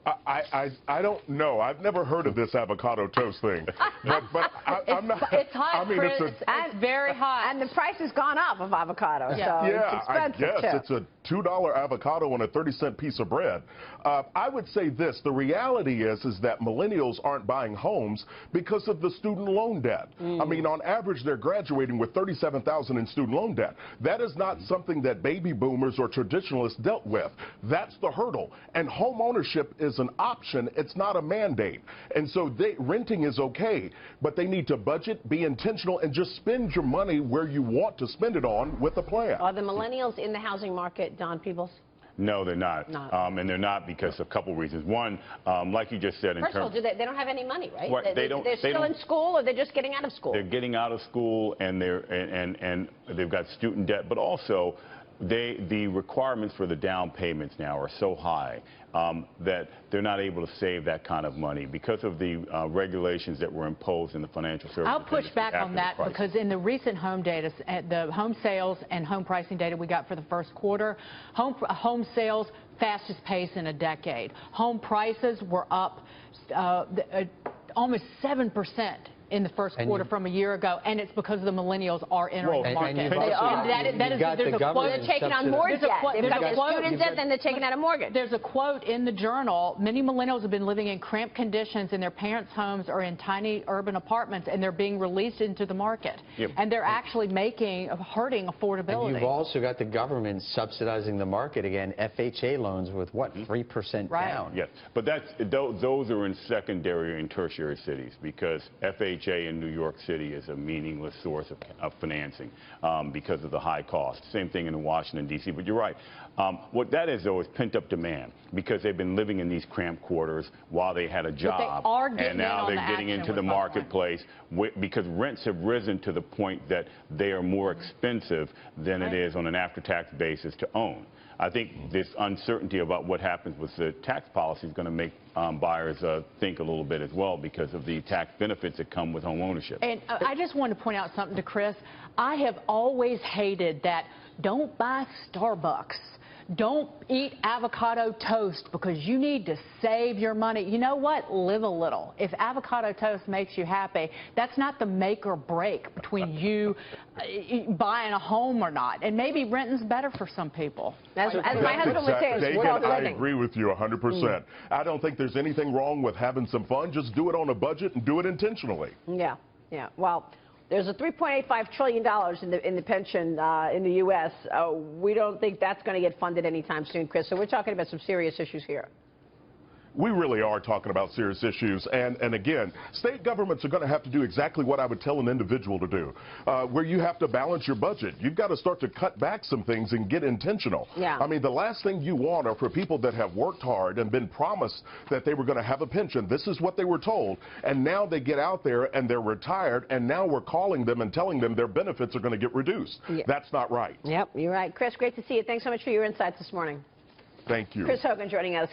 I don't know. I've never heard of this avocado toast thing. But I'm not. It's high. I mean, it's very high. And the price has gone up of avocado. Yeah. So yeah, it's I expensive guess too. it's a $2 avocado on a 30-cent piece of bread. I would say this: the reality is that millennials aren't buying homes because of the student loan debt. I mean, on average, they're graduating with $37,000 in student loan debt. That is not something that baby boomers or traditionalists dealt with. That's the hurdle. And home ownership is an option. It's not a mandate. And so renting is okay, but they need to budget, be intentional, and just spend your money where you want to spend it on with a plan. Are the millennials in the housing market, Don Peebles? No, they're not. And they're not because of a couple reasons. One, like you just said, First of all, they don't have any money, right? Right, they're still in school, or they're just getting out of school? They're getting out of school, and they've got student debt, but also the requirements for the down payments now are so high that they're not able to save that kind of money because of the regulations that were imposed in the financial services. I'll push back on that because in the recent home data, the home sales and home pricing data we got for the first quarter, home sales fastest pace in a decade. Home prices were up almost 7% in the first quarter from a year ago, and it's because the millennials are entering the market. There's a quote. They're taking on mortgage debt. They've got the student debt, then they're taking out a mortgage. There's a quote in the journal: many millennials have been living in cramped conditions in their parents' homes or in tiny urban apartments, and they're being released into the market. Yep. And they're actually hurting affordability. And you've also got the government subsidizing the market again, FHA loans with what, 3% down? Yes, but those are in secondary and tertiary cities because FHA in New York City is a meaningless source of financing because of the high cost. Same thing in Washington, D.C. But you're right. What that is, though, is pent-up demand because they've been living in these cramped quarters while they had a job. And now they're getting into the marketplace because rents have risen to the point that they are more expensive than it is on an after-tax basis to own. I think this uncertainty about what happens with the tax policy is going to make buyers think a little bit as well because of the tax benefits that come with home ownership. And I just want to point out something to Chris. I have always hated that don't buy Starbucks. Don't eat avocado toast because you need to save your money. You know what? Live a little. If avocado toast makes you happy, that's not the make or break between you buying a home or not. And maybe renting's better for some people. As my husband would say, it's world I living. agree with you 100%. I don't think there's anything wrong with having some fun. Just do it on a budget and do it intentionally. Yeah. Well, there's a $3.85 trillion in the pension in the U.S. We don't think that's going to get funded anytime soon, Chris. So we're talking about some serious issues here. We really are talking about serious issues. And again, state governments are going to have to do exactly what I would tell an individual to do, where you have to balance your budget. You've got to start to cut back some things and get intentional. Yeah. I mean, the last thing you want are for people that have worked hard and been promised that they were going to have a pension. This is what they were told. And now they get out there and they're retired, and now we're calling them and telling them their benefits are going to get reduced. Yeah. That's not right. Yep, you're right. Chris, great to see you. Thanks so much for your insights this morning. Thank you. Chris Hogan joining us.